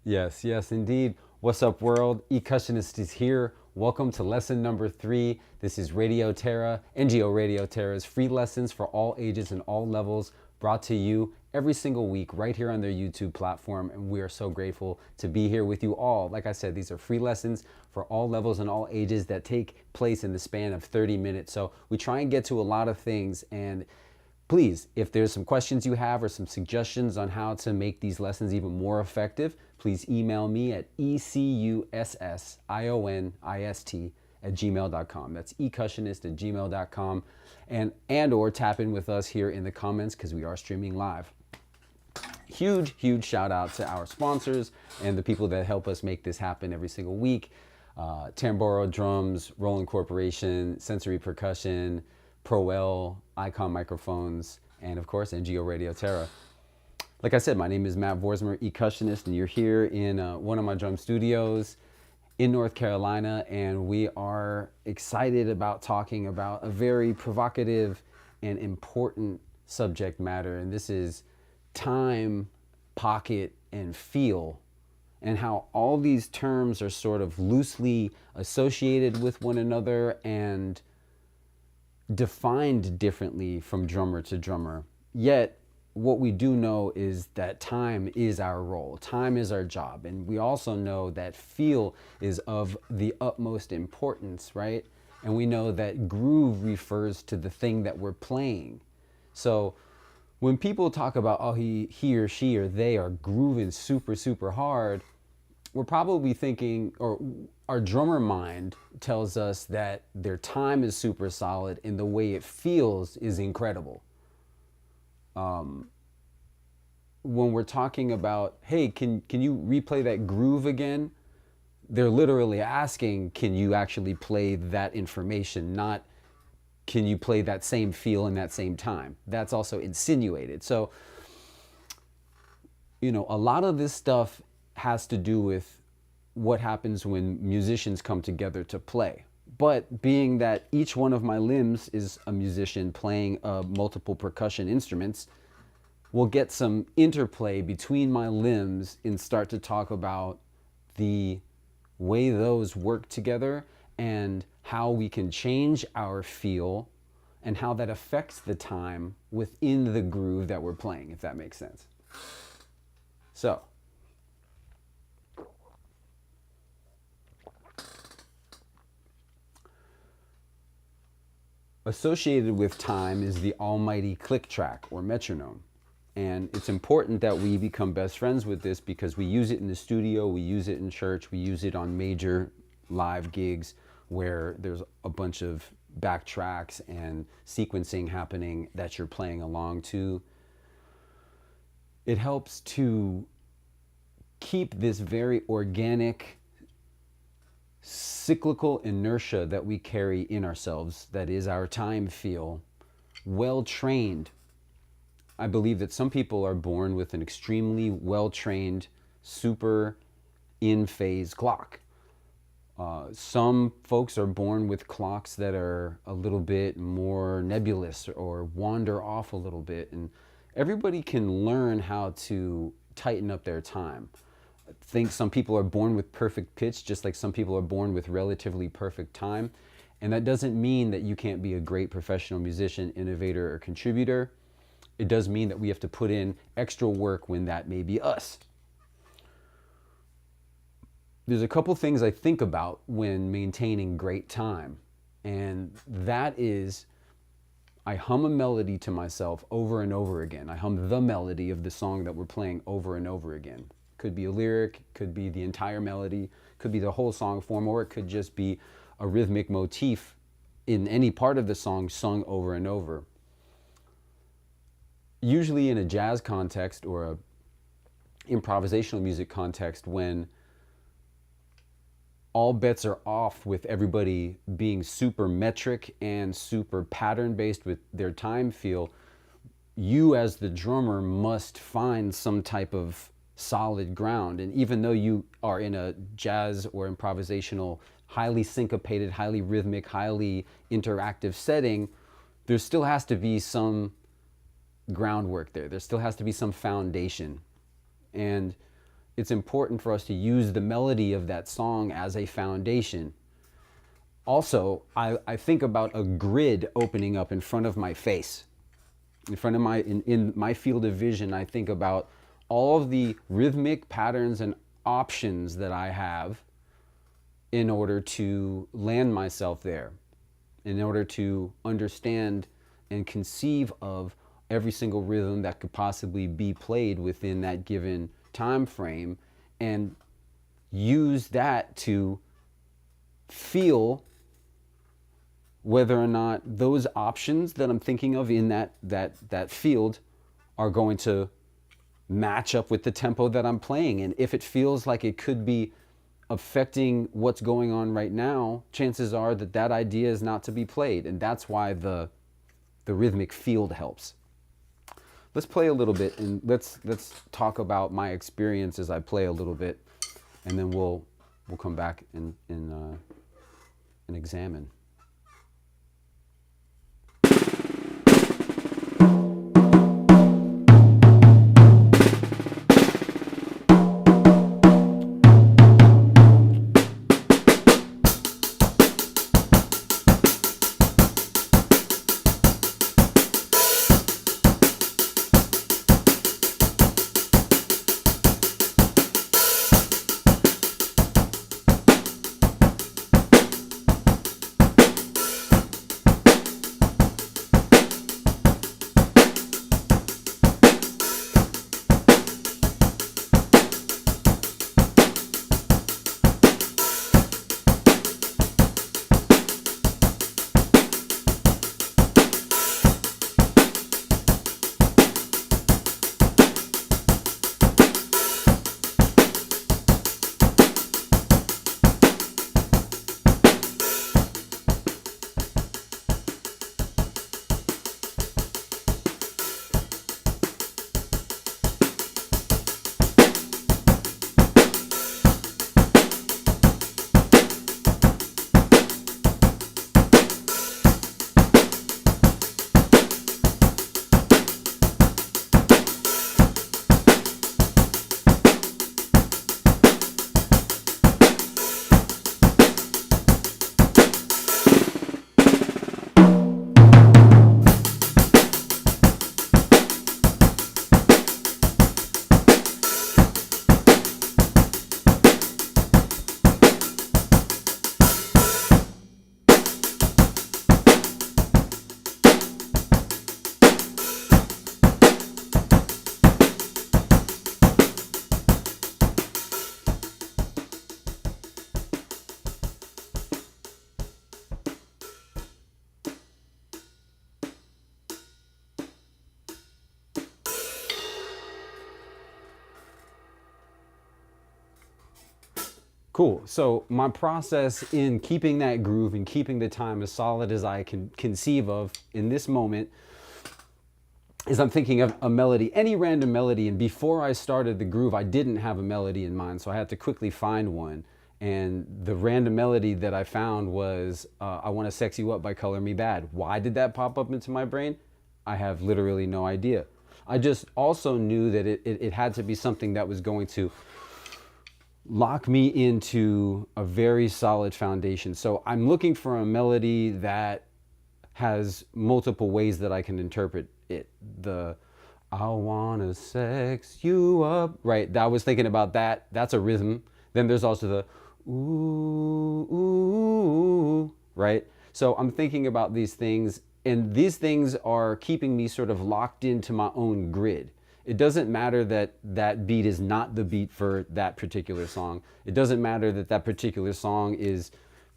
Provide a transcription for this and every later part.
Yes, yes, indeed. What's up, world? Ecussionist is here. Welcome to lesson number 3. This is Radio Terra, NGO Radio Terra's free lessons for all ages and all levels, brought to you every single week right here on their YouTube platform. And we are so grateful to be here with you all. Like I said, these are free lessons for all levels and all ages that take place in the span of 30 minutes. So we try and get to a lot of things, and please, if there's some questions you have or some suggestions on how to make these lessons even more effective, please email me at ecussionist@gmail.com. That's ecussionist@gmail.com, and or tap in with us here in the comments because we are streaming live. Huge shout out to our sponsors and the people that help us make this happen every single week. Tamboro Drums, Roland Corporation, Sensory Percussion, Proel, Icon Microphones, and of course NGO Radio Terra. Like I said, my name is Matt Vorsmer, Ecussionist, and you're here in one of my drum studios in North Carolina, and we are excited about talking about a very provocative and important subject matter, and this is time, pocket, and feel, and how all these terms are sort of loosely associated with one another and defined differently from drummer to drummer. Yet, what we do know is that time is our role, time is our job, and we also know that feel is of the utmost importance, right? And we know that groove refers to the thing that we're playing. So when people talk about, oh, he or she or they are grooving super hard, we're probably thinking, or our drummer mind tells us that their time is super solid and the way it feels is incredible. When we're talking about, hey, can you replay that groove again? They're literally asking, can you actually play that information, not can you play that same feel in that same time? That's also insinuated. So, a lot of this stuff has to do with what happens when musicians come together to play. But being that each one of my limbs is a musician playing multiple percussion instruments, we'll get some interplay between my limbs and start to talk about the way those work together and how we can change our feel and how that affects the time within the groove that we're playing, if that makes sense. So, associated with time is the almighty click track or metronome. And it's important that we become best friends with this because we use it in the studio, we use it in church, we use it on major live gigs where there's a bunch of backtracks and sequencing happening that you're playing along to. It helps to keep this very organic, cyclical inertia that we carry in ourselves, that is our time feel, well trained. I believe that some people are born with an extremely well-trained, super in-phase clock. Some folks are born with clocks that are a little bit more nebulous or wander off a little bit. And everybody can learn how to tighten up their time. I think some people are born with perfect pitch, just like some people are born with relatively perfect time. And that doesn't mean that you can't be a great professional musician, innovator, or contributor. It does mean that we have to put in extra work when that may be us. There's a couple things I think about when maintaining great time, and that is I hum a melody to myself over and over again. I hum the melody of the song that we're playing over and over again. Could be a lyric, could be the entire melody, could be the whole song form, or it could just be a rhythmic motif in any part of the song sung over and over. Usually in a jazz context or a improvisational music context, when all bets are off with everybody being super metric and super pattern based with their time feel, you as the drummer must find some type of solid ground. And even though you are in a jazz or improvisational, highly syncopated, highly rhythmic, highly interactive setting, there still has to be some groundwork there. There still has to be some foundation. And it's important for us to use the melody of that song as a foundation. Also, I think about a grid opening up in front of my face. In front of in my field of vision, I think about all of the rhythmic patterns and options that I have in order to land myself there, in order to understand and conceive of every single rhythm that could possibly be played within that given time frame, and use that to feel whether or not those options that I'm thinking of in that field are going to match up with the tempo that I'm playing. And if it feels like it could be affecting what's going on right now, chances are that that idea is not to be played. And that's why the rhythmic field helps. Let's play a little bit, and let's talk about my experience as I play a little bit, and then we'll come back and examine. Cool. So my process in keeping that groove and keeping the time as solid as I can conceive of in this moment is I'm thinking of a melody, any random melody. And before I started the groove, I didn't have a melody in mind. So I had to quickly find one. And the random melody that I found was I Want to Sex You Up by Color Me Bad. Why did that pop up into my brain? I have literally no idea. I just also knew that it had to be something that was going to lock me into a very solid foundation. So I'm looking for a melody that has multiple ways that I can interpret it. The I wanna sex you up, right? I was thinking about that. That's a rhythm. Then there's also the ooh, ooh, right? So I'm thinking about these things, and these things are keeping me sort of locked into my own grid. It doesn't matter that that beat is not the beat for that particular song. It doesn't matter that that particular song is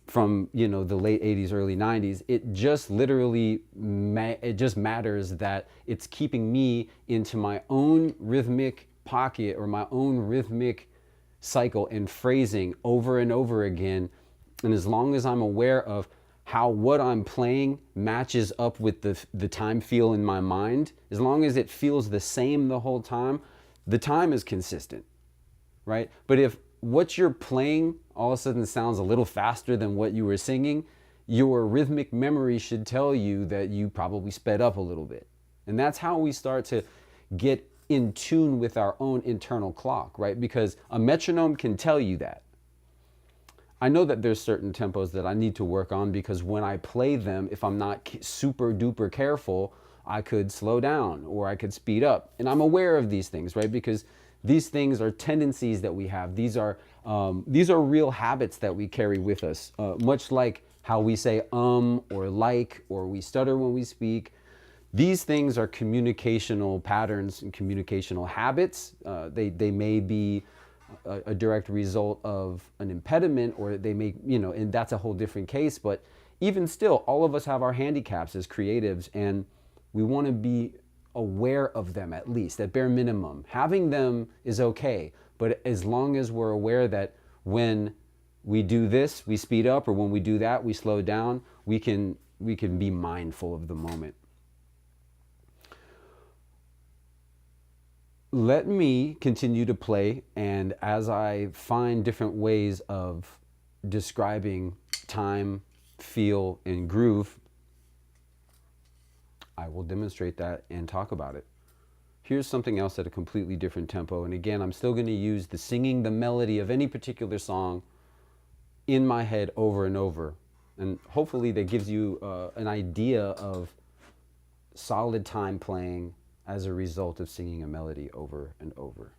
from, you know, the late 80s, early 90s. It just literally, it just matters that it's keeping me into my own rhythmic pocket or my own rhythmic cycle and phrasing over and over again. And as long as I'm aware of how what I'm playing matches up with the time feel in my mind, as long as it feels the same the whole time, the time is consistent, right? But if what you're playing all of a sudden sounds a little faster than what you were singing, your rhythmic memory should tell you that you probably sped up a little bit. And that's how we start to get in tune with our own internal clock, right? Because a metronome can tell you that. I know that there's certain tempos that I need to work on, because when I play them, if I'm not super duper careful, I could slow down or I could speed up. And I'm aware of these things, right? Because these things are tendencies that we have. These are real habits that we carry with us, much like how we say or like, or we stutter when we speak. These things are communicational patterns and communicational habits. They may be a direct result of an impediment, or they may, and that's a whole different case. But even still, all of us have our handicaps as creatives, and we want to be aware of them, at least at bare minimum. Having them is okay, but as long as we're aware that when we do this, we speed up, or when we do that, we slow down, we can be mindful of the moment. Let me continue to play, and as I find different ways of describing time, feel, and groove, I will demonstrate that and talk about it. Here's something else at a completely different tempo, and again, I'm still going to use the singing the melody of any particular song in my head over and over, and hopefully that gives you an idea of solid time playing as a result of singing a melody over and over.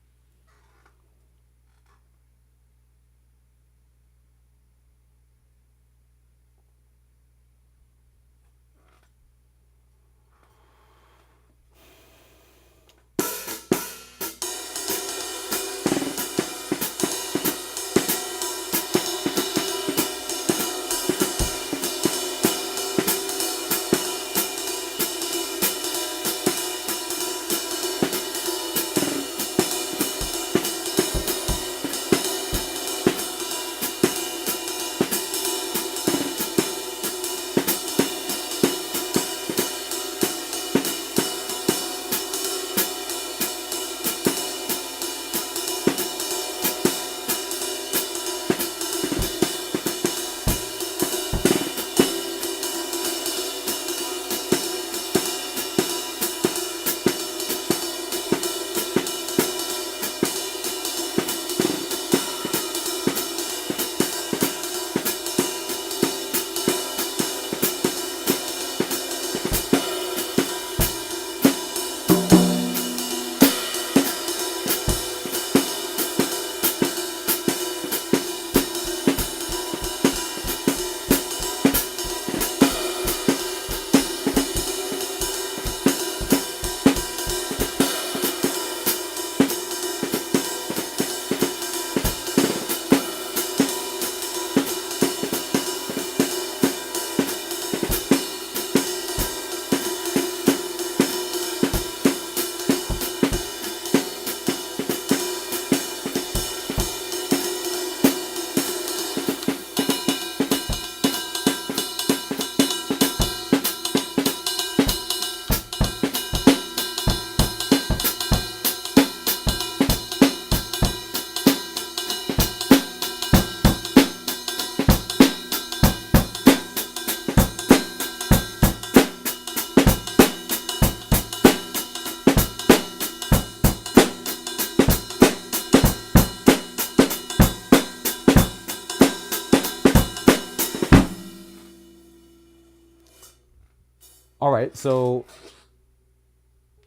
All right, so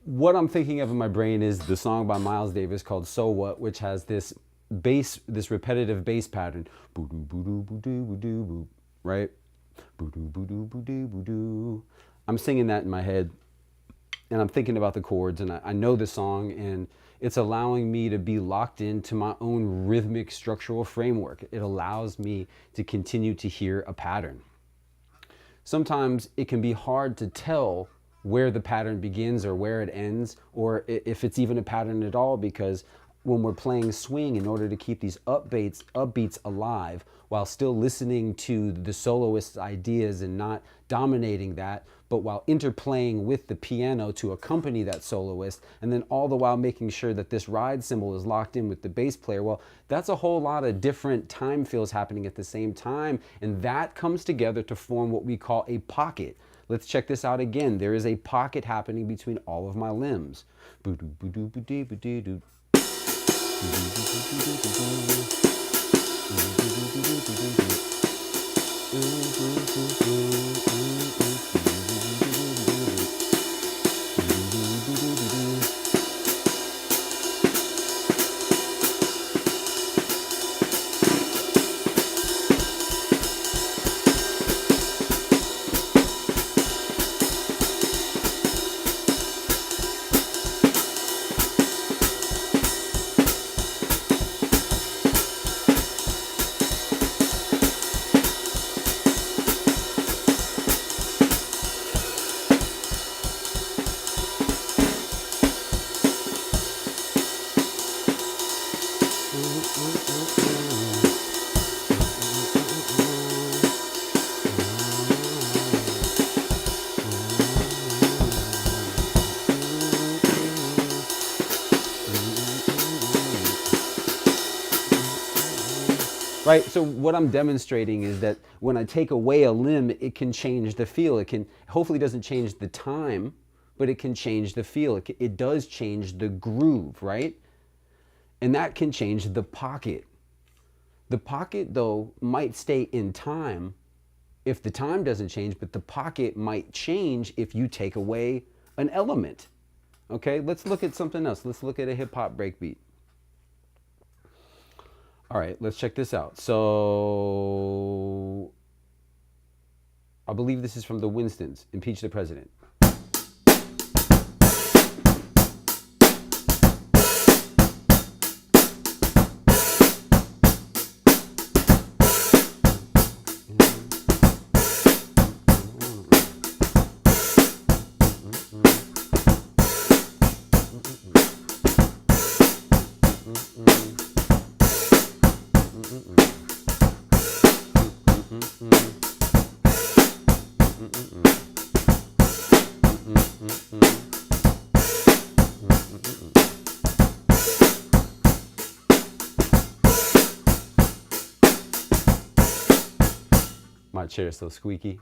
what I'm thinking of in my brain is the song by Miles Davis called So What, which has this repetitive bass pattern. Boo-doo, boo-doo, boo-doo, boo-doo, boo, right? Boo-doo, boo-doo, boo-doo, boo-doo. I'm singing that in my head, and I'm thinking about the chords, and I know the song, and it's allowing me to be locked into my own rhythmic structural framework. It allows me to continue to hear a pattern. Sometimes it can be hard to tell where the pattern begins or where it ends, or if it's even a pattern at all, because when we're playing swing, in order to keep these upbeats alive while still listening to the soloist's ideas and not dominating that, but while interplaying with the piano to accompany that soloist, and then all the while making sure that this ride cymbal is locked in with the bass player, well, that's a whole lot of different time feels happening at the same time, and that comes together to form what we call a pocket. Let's check this out again. There is a pocket happening between all of my limbs. Right, so what I'm demonstrating is that when I take away a limb, it can change the feel. It can, hopefully doesn't change the time, but it can change the feel. It does change the groove, right? And that can change the pocket. The pocket, though, might stay in time if the time doesn't change, but the pocket might change if you take away an element. Okay, let's look at something else. Let's look at a hip hop breakbeat. All right, let's check this out. So I believe this is from the Winstons, Impeach the President. My chair is so squeaky.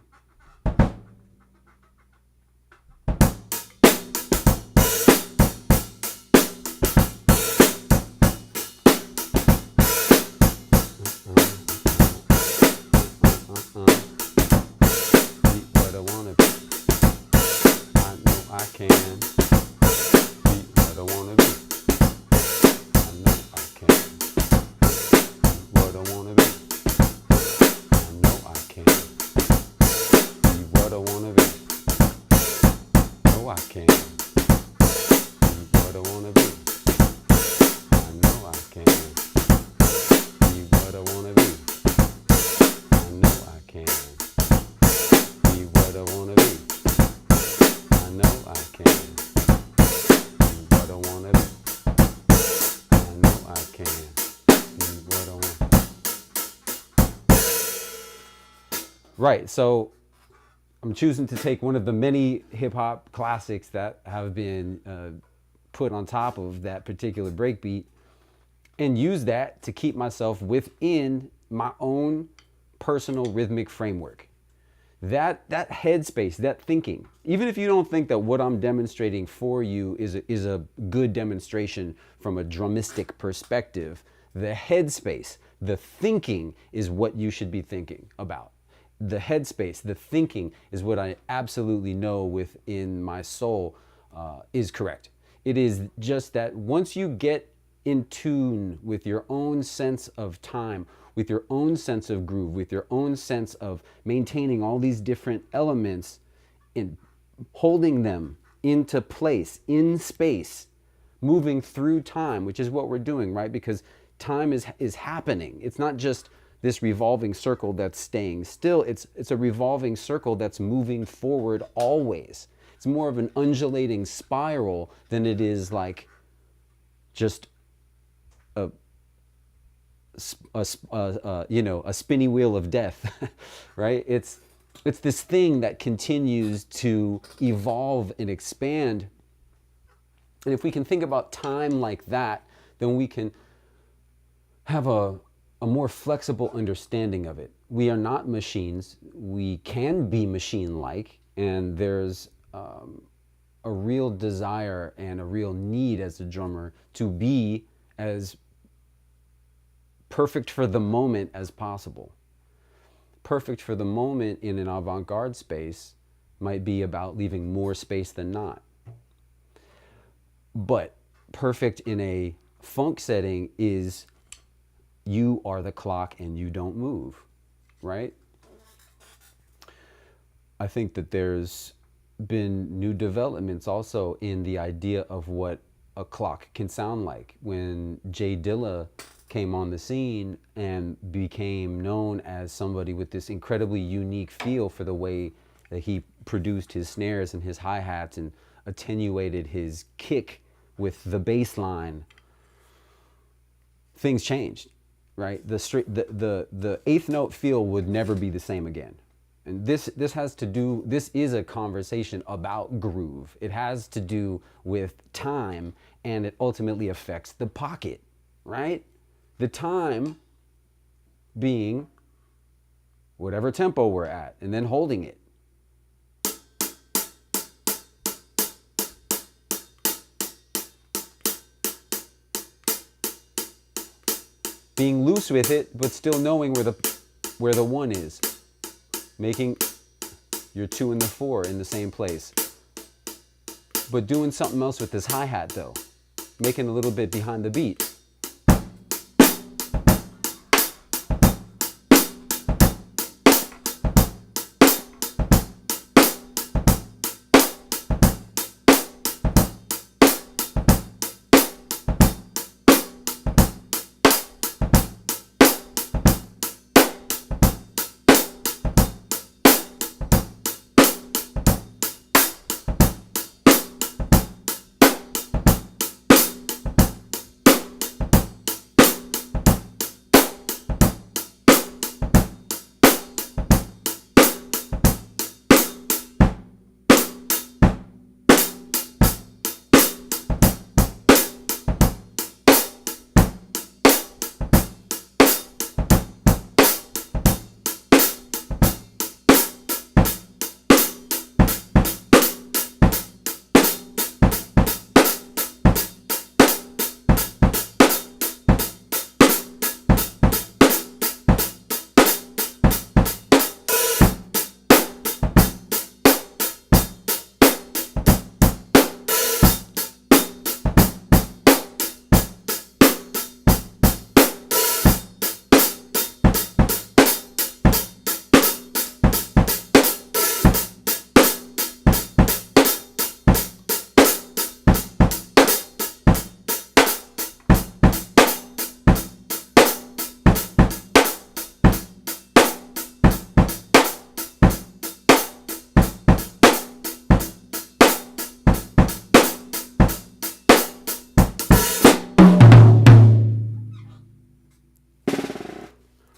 Right, so I'm choosing to take one of the many hip-hop classics that have been put on top of that particular breakbeat and use that to keep myself within my own personal rhythmic framework. That headspace, that thinking, even if you don't think that what I'm demonstrating for you is a good demonstration from a drumistic perspective, the headspace, the thinking is what you should be thinking about. The headspace, the thinking is what I absolutely know within my soul is correct. It is just that once you get in tune with your own sense of time, with your own sense of groove, with your own sense of maintaining all these different elements and holding them into place, in space, moving through time, which is what we're doing, right? Because time is happening. It's not just this revolving circle that's staying still. It's a revolving circle that's moving forward always. It's more of an undulating spiral than it is like just a spinny wheel of death, right? It's this thing that continues to evolve and expand. And if we can think about time like that, then we can have a a more flexible understanding of it. We are not machines. We can be machine-like, and there's a real desire and a real need as a drummer to be as perfect for the moment as possible. Perfect for the moment in an avant-garde space might be about leaving more space than not. But perfect in a funk setting is you are the clock and you don't move, right? I think that there's been new developments also in the idea of what a clock can sound like. When Jay Dilla came on the scene and became known as somebody with this incredibly unique feel for the way that he produced his snares and his hi-hats and attenuated his kick with the bass line, things changed, right? The eighth note feel would never be the same again. And this is a conversation about groove. It has to do with time, and it ultimately affects the pocket, right? The time being whatever tempo we're at, and then holding it. Being loose with it, but still knowing where the one is. Making your 2 and the 4 in the same place. But doing something else with this hi-hat though. Making a little bit behind the beat.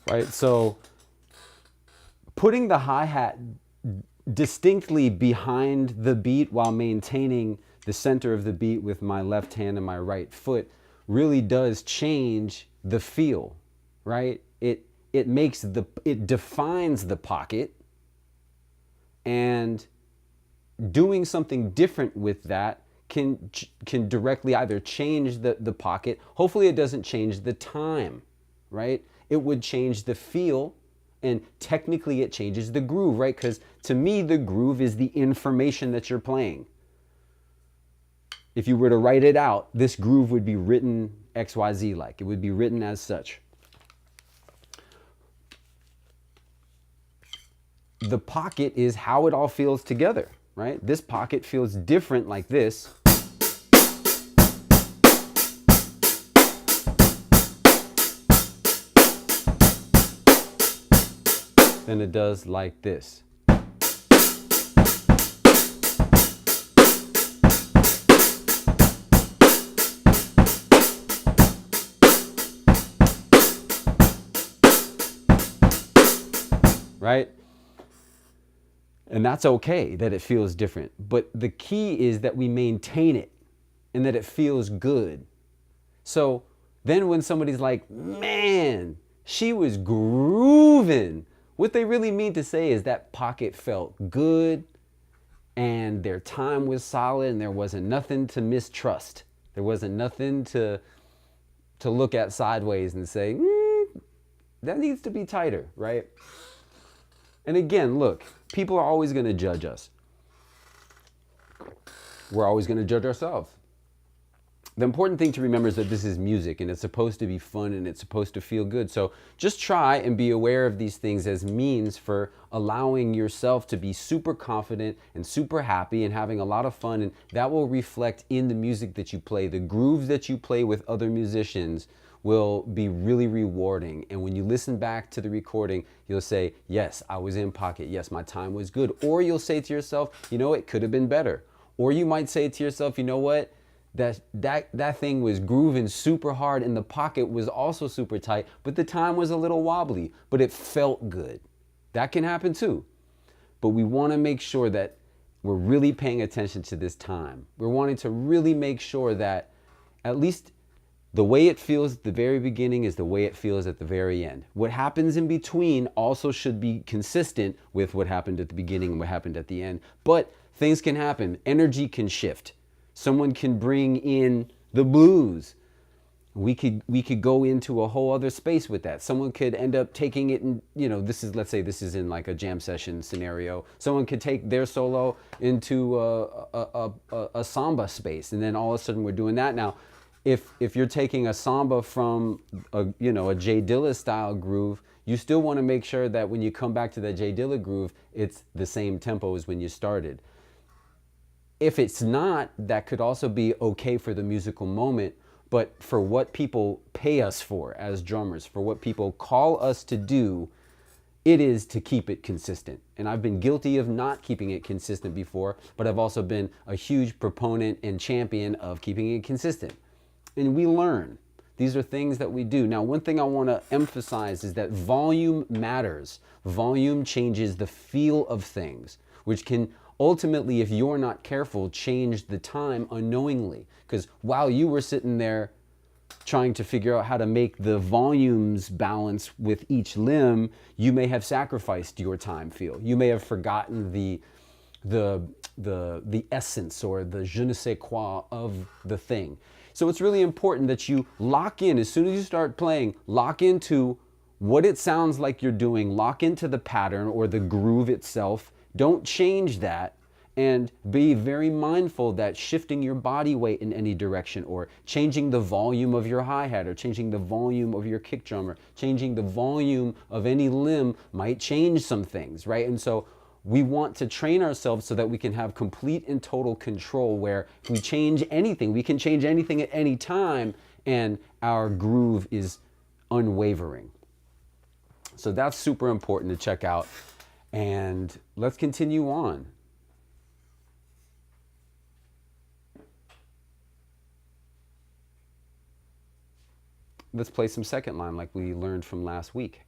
Right, so putting the hi-hat distinctly behind the beat while maintaining the center of the beat with my left hand and my right foot really does change the feel, right? It defines the pocket, and doing something different with that can directly either change the pocket. Hopefully it doesn't change the time, right? It would change the feel, and technically it changes the groove, right? Because to me, the groove is the information that you're playing. If you were to write it out, this groove would be written XYZ like. It would be written as such. The pocket is how it all feels together, right? This pocket feels different like this than it does like this. Right? And that's okay that it feels different. But the key is that we maintain it and that it feels good. So then when somebody's like, man, She was grooving. What they really mean to say is that pocket felt good and their time was solid and there wasn't nothing to mistrust. There wasn't nothing to look at sideways and say, that needs to be tighter, right? And again, look, people are always going to judge us. We're always going to judge ourselves. The important thing to remember is that this is music and it's supposed to be fun and it's supposed to feel good. So just try and be aware of these things as means for allowing yourself to be super confident and super happy and having a lot of fun. And that will reflect in the music that you play. The grooves that you play with other musicians will be really rewarding. And when you listen back to the recording, you'll say, yes, I was in pocket. Yes, my time was good. Or you'll say to yourself, you know, it could have been better. Or you might say to yourself, you know what? That thing was grooving super hard and the pocket was also super tight, but the time was a little wobbly, but it felt good. That can happen too. But we want to make sure that we're really paying attention to this time. We're wanting to really make sure that at least the way it feels at the very beginning is the way it feels at the very end. What happens in between also should be consistent with what happened at the beginning and what happened at the end. But things can happen. Energy can shift. Someone can bring in the blues. We could go into a whole other space with that. Someone could end up taking it in, you know, let's say this is in like a jam session scenario. Someone could take their solo into a samba space, and then all of a sudden we're doing that. Now, if you're taking a samba from a Jay Dilla style groove, you still want to make sure that when you come back to that Jay Dilla groove, it's the same tempo as when you started. If it's not, that could also be okay for the musical moment, but for what people pay us for as drummers, for what people call us to do, it is to keep it consistent. And I've been guilty of not keeping it consistent before, but I've also been a huge proponent and champion of keeping it consistent. And we learn. These are things that we do. Now, one thing I want to emphasize is that volume matters. Volume changes the feel of things, which can ultimately, if you're not careful, change the time unknowingly. Because while you were sitting there trying to figure out how to make the volumes balance with each limb, you may have sacrificed your time feel. You may have forgotten the essence or the je ne sais quoi of the thing. So it's really important that you lock in, as soon as you start playing, lock into what it sounds like you're doing, lock into the pattern or the groove itself. Don't change that, and be very mindful that shifting your body weight in any direction or changing the volume of your hi-hat or changing the volume of your kick drum or changing the volume of any limb might change some things, right? And so we want to train ourselves so that we can have complete and total control, where if we change anything, we can change anything at any time and our groove is unwavering. So that's super important to check out. And let's continue on. Let's play some second line like we learned from last week.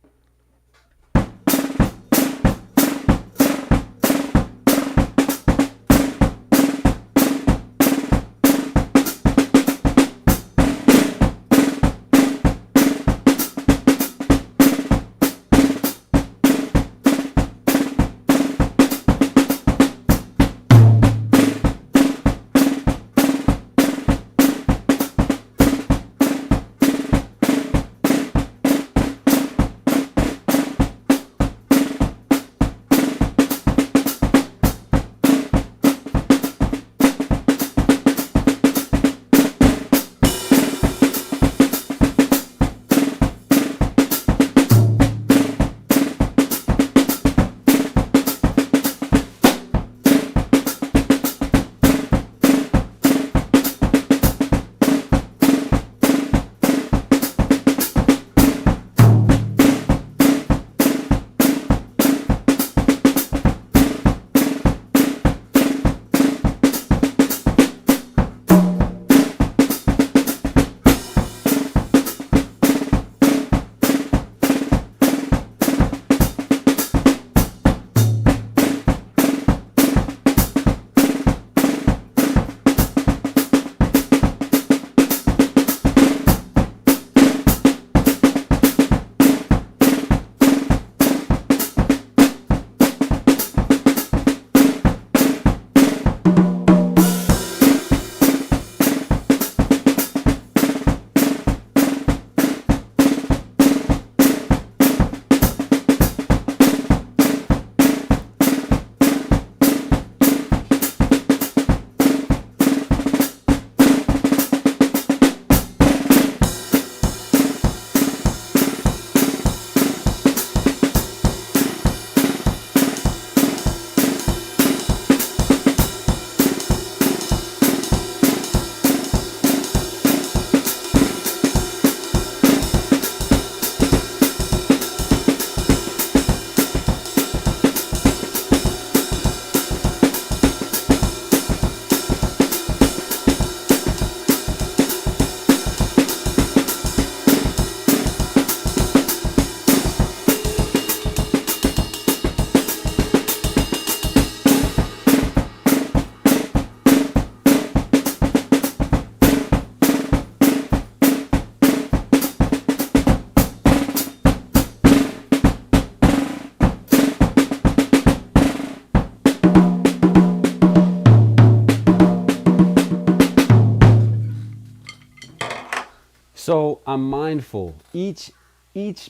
So I'm mindful. Each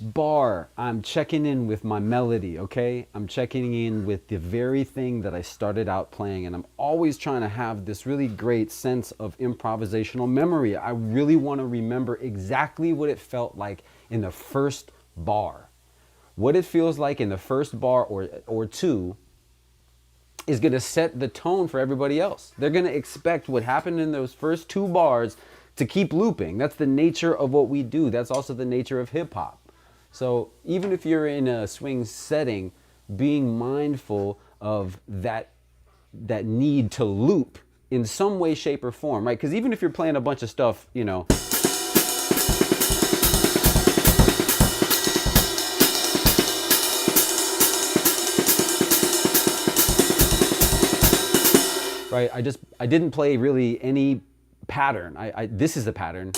bar, I'm checking in with my melody, okay? I'm checking in with the very thing that I started out playing, and I'm always trying to have this really great sense of improvisational memory. I really want to remember exactly what it felt like in the first bar. What it feels like in the first bar or two is going to set the tone for everybody else. They're going to expect what happened in those first two bars to keep looping. That's the nature of what we do. That's also the nature of hip hop. So even if you're in a swing setting, being mindful of that need to loop in some way, shape, or form, right? Because even if you're playing a bunch of stuff, you know, right? I didn't play really any pattern. This is the pattern.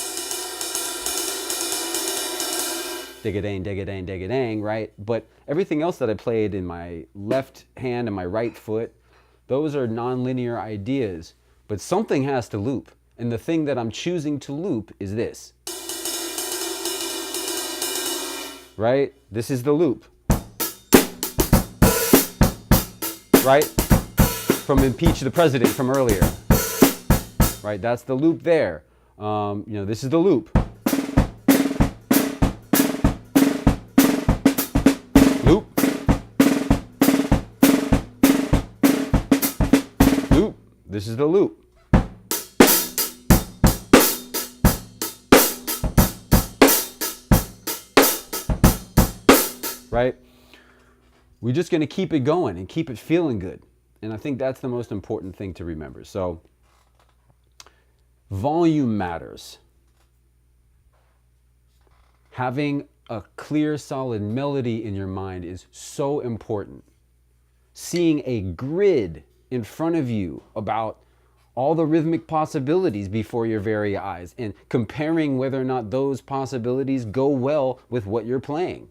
Dig-a-dang, dig-a-dang, dig-a-dang, right? But everything else that I played in my left hand and my right foot, those are nonlinear ideas. But something has to loop. And the thing that I'm choosing to loop is this. Right? This is the loop. Right? From Impeach the President from earlier. Right? That's the loop there. You know, this is the loop. Loop. Loop. This is the loop. Right? We're just going to keep it going and keep it feeling good. And I think that's the most important thing to remember. So, volume matters. Having a clear, solid melody in your mind is so important. Seeing a grid in front of you about all the rhythmic possibilities before your very eyes and comparing whether or not those possibilities go well with what you're playing.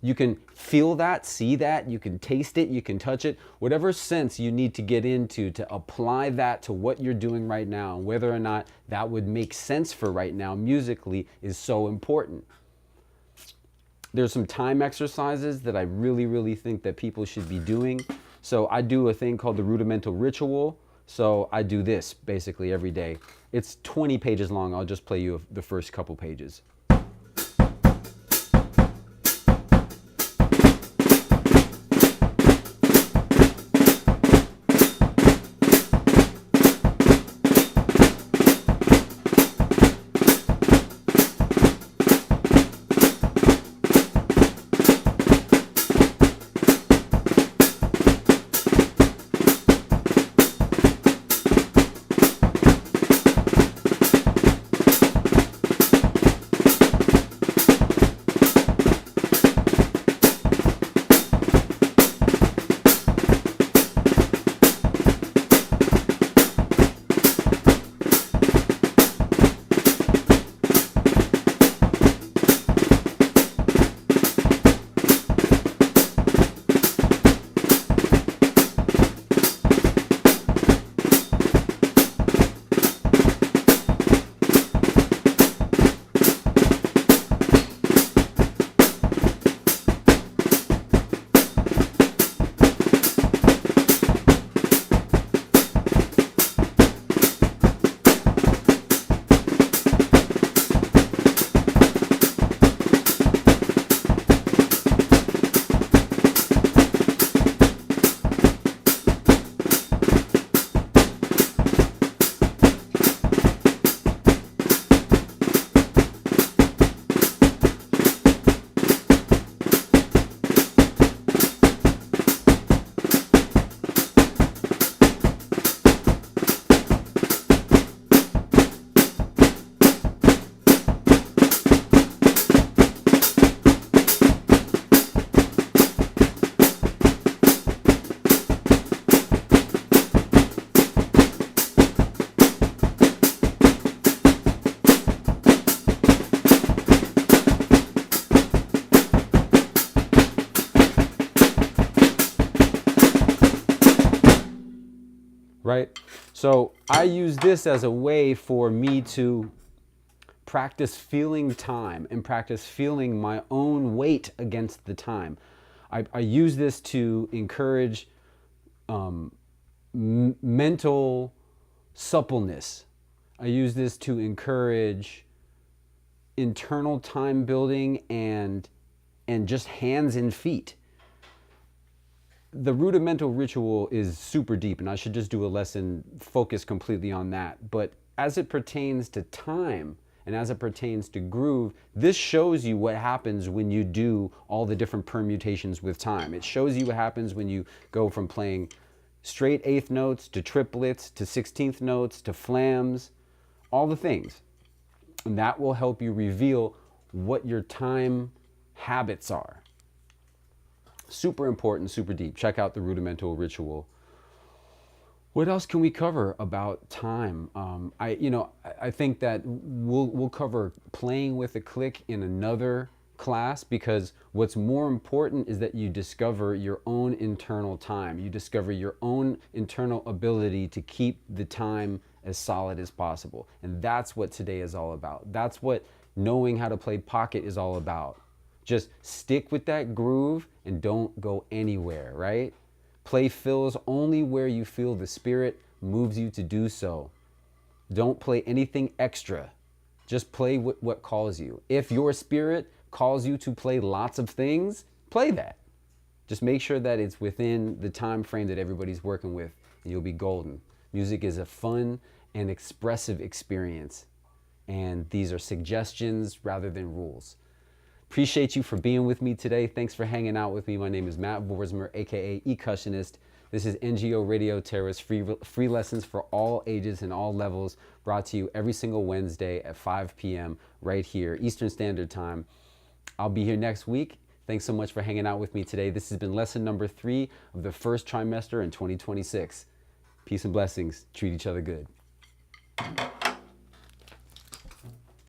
You can feel that, see that, you can taste it, you can touch it, whatever sense you need to get into to apply that to what you're doing right now, and whether or not that would make sense for right now musically is so important. There's some time exercises that I really think that people should be doing. So I do a thing called the rudimental ritual. So I do this basically every day. It's 20 pages long. I'll just play you the first couple pages. Right? So I use this as a way for me to practice feeling time and practice feeling my own weight against the time. I use this to encourage mental suppleness. I use this to encourage internal time building and just hands and feet. The rudimental ritual is super deep, and I should just do a lesson focused completely on that. But as it pertains to time and as it pertains to groove, this shows you what happens when you do all the different permutations with time. It shows you what happens when you go from playing straight eighth notes to triplets to 16th notes to flams, all the things. And that will help you reveal what your time habits are. Super important, super deep. Check out the rudimental ritual. What else can we cover about time? I think that we'll cover playing with a click in another class, because what's more important is that you discover your own internal time. You discover your own internal ability to keep the time as solid as possible. And that's what today is all about. That's what knowing how to play pocket is all about. Just stick with that groove and don't go anywhere, right? Play fills only where you feel the spirit moves you to do so. Don't play anything extra. Just play what calls you. If your spirit calls you to play lots of things, play that. Just make sure that it's within the time frame that everybody's working with, and you'll be golden. Music is a fun and expressive experience, and these are suggestions rather than rules. Appreciate you for being with me today. Thanks for hanging out with me. My name is Matt Vorsmer, aka Ecussionist. This is NGO Radio Terrace, free lessons for all ages and all levels, brought to you every single Wednesday at 5 p.m. right here, Eastern Standard Time. I'll be here next week. Thanks so much for hanging out with me today. This has been lesson number 3 of the first trimester in 2026. Peace and blessings. Treat each other good.